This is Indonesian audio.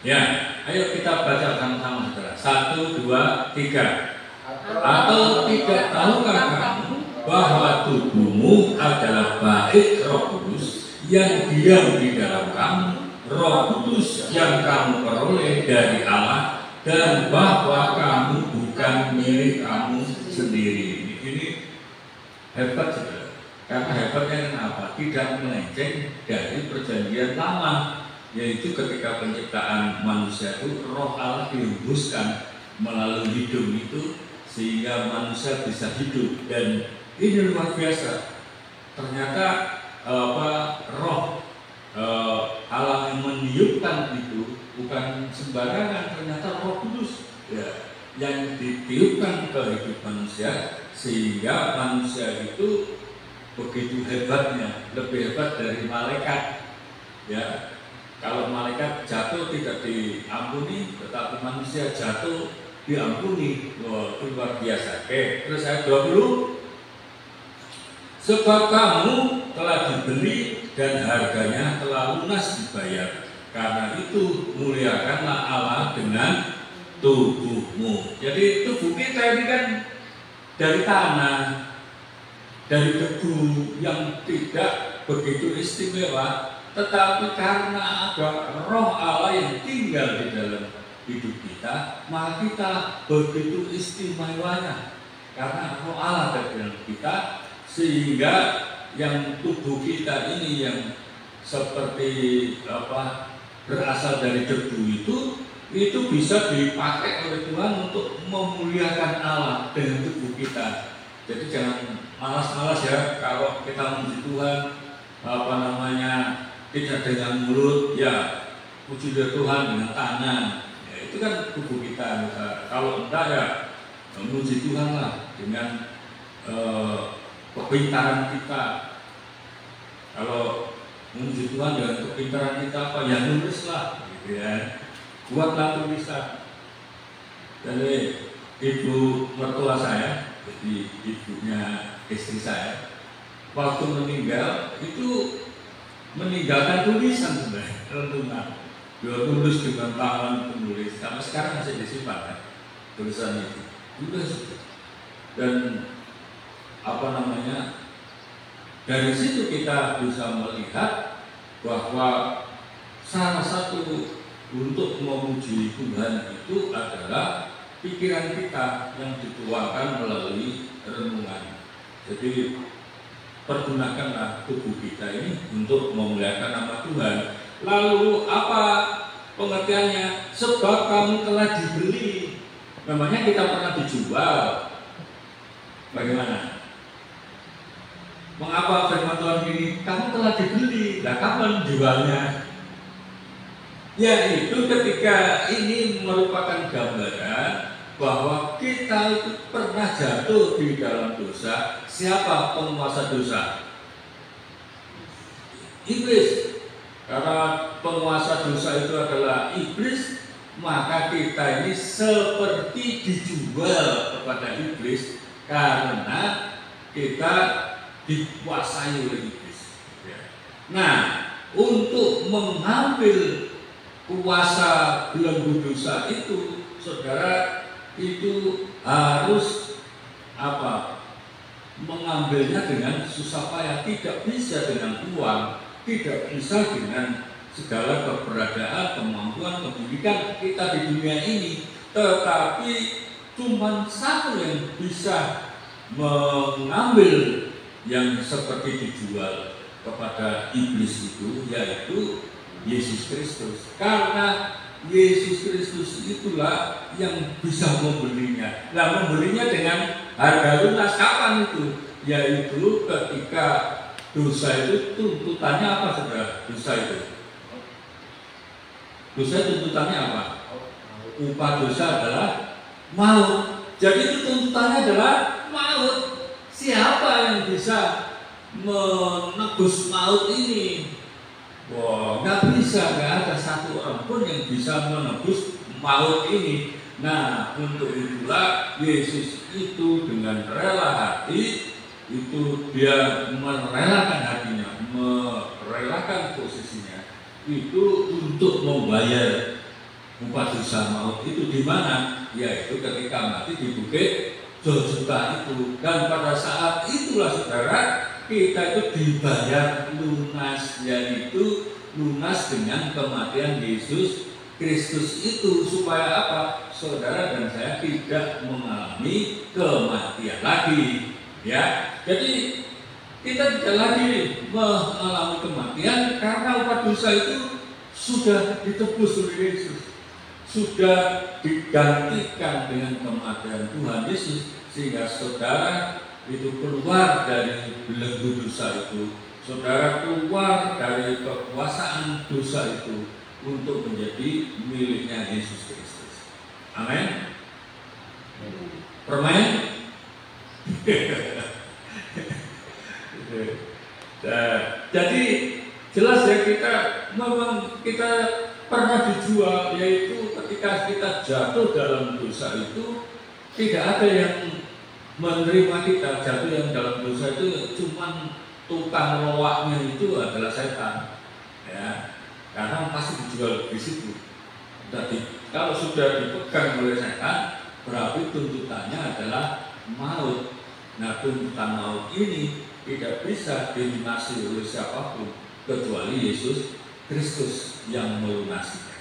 Ya, ayo kita baca sama-sama saudara. 1, 2, 3. Atau tidak tahukah kamu bahwa tubuhmu adalah bait Roh Kudus yang diam di dalam kamu, Roh Kudus yang kamu peroleh dari Allah, dan bahwa kamu bukan milik kamu sendiri. Ini hebat saudara. Karena hebatnya kenapa? Tidak melenceng dari perjanjian lama, yaitu ketika penciptaan manusia itu Roh Allah dihembuskan melalui hidung itu sehingga manusia bisa hidup. Dan ini luar biasa. Ternyata Roh Allah yang meniupkan itu bukan sembarangan, ternyata Roh Kudus ya, yang ditiupkan ke hidup manusia sehingga manusia itu begitu hebatnya, lebih hebat dari malaikat. Ya, kalau malaikat jatuh tidak diampuni, tetapi manusia jatuh diampuni. Wah, itu luar biasa. Oke, terus ayat 20. Sebab kamu telah dibeli dan harganya telah lunas dibayar. Karena itu muliakanlah Allah dengan tubuhmu. Jadi tubuh kita ini kan dari tanah, dari debu yang tidak begitu istimewa, tetapi karena ada Roh Allah yang tinggal di dalam hidup kita, maka kita begitu istimewanya karena Roh Allah ada di dalam kita, sehingga yang tubuh kita ini yang seperti berasal dari debu itu bisa dipakai oleh Tuhan untuk memuliakan Allah dengan tubuh kita. Jadi jangan malas-malas ya kalau kita memuji Tuhan tidak dengan mulut, ya puji Tuhan dengan tangan. Ya, itu kan tubuh kita. Kalau enggak ya memuji Tuhan lah dengan kepintaran kita. Kalau memuji Tuhan dengan kepintaran kita ya nulislah, gitu ya. Buatlah tulisan. Jadi ibu mertua saya, jadi ibunya istri saya, waktu meninggal itu meninggalkan tulisan sebenarnya, renungan. Dia tulis dengan tangan penulis, sampai sekarang masih disimpan kan tulisan itu. Dan dari situ kita bisa melihat bahwa salah satu untuk memuji Tuhan itu adalah pikiran kita yang dituangkan melalui renungan. Jadi pergunakanlah tubuh kita ini untuk memuliakan nama Tuhan. Lalu apa pengertiannya? Sebab kamu telah dibeli. Memangnya kita pernah dijual? Bagaimana? Mengapa firman Tuhan ini? Kamu telah dibeli. Nah, kapan jualnya? Yaitu ketika ini merupakan gambaran bahwa kita itu pernah jatuh di dalam dosa. Siapa penguasa dosa? Iblis. Karena penguasa dosa itu adalah iblis, maka kita ini seperti dijual kepada iblis karena kita dikuasai oleh iblis. Nah, untuk mengambil kuasa belenggu dosa itu, saudara, itu harus mengambilnya dengan susah payah. Tidak bisa dengan uang, tidak bisa dengan segala keberadaan, kemampuan, pendidikan kita di dunia ini. Tetapi cuma satu yang bisa mengambil yang seperti dijual kepada iblis itu, yaitu Yesus Kristus. Karena Yesus Kristus itulah yang bisa membelinya. Nah, membelinya dengan harga lunas kapan itu? Yaitu ketika dosa itu tuntutannya apa, saudara? Dosa itu tuntutannya apa? Upah dosa adalah maut. Jadi itu tuntutannya adalah maut. Siapa yang bisa menebus maut ini? Wah, nggak bisa, nggak ada satu orang pun yang bisa menebus maut ini. Nah, untuk itulah Yesus itu dengan rela hati itu dia merelakan hatinya, merelakan posisinya itu untuk membayar upah dosa maut itu di mana? Yaitu ketika mati di bukit Golgota itu. Dan pada saat itulah saudara, kita itu dibayar lunas, yaitu lunas dengan kematian Yesus Kristus itu. Supaya apa? Saudara dan saya tidak mengalami kematian lagi. Ya, jadi kita tidak lagi mengalami kematian karena upah dosa itu sudah ditebus oleh Yesus, sudah digantikan dengan kematian Tuhan Yesus, sehingga saudara itu keluar dari belenggu dosa itu, saudara keluar dari kekuasaan dosa itu untuk menjadi miliknya Yesus Kristus. Amin. Permain. Jadi jelas ya, kita pernah dijual, yaitu ketika kita jatuh dalam dosa itu tidak ada yang menerima kita. Jatuh yang dalam dosa itu cuman tukang loaknya itu adalah setan, ya, karena pasti dijual di situ. Jadi kalau sudah dipegang oleh setan, berarti tuntutannya adalah maut. Nah, tuntutan maut ini tidak bisa dilunasi oleh siapapun kecuali Yesus Kristus yang melunasinya.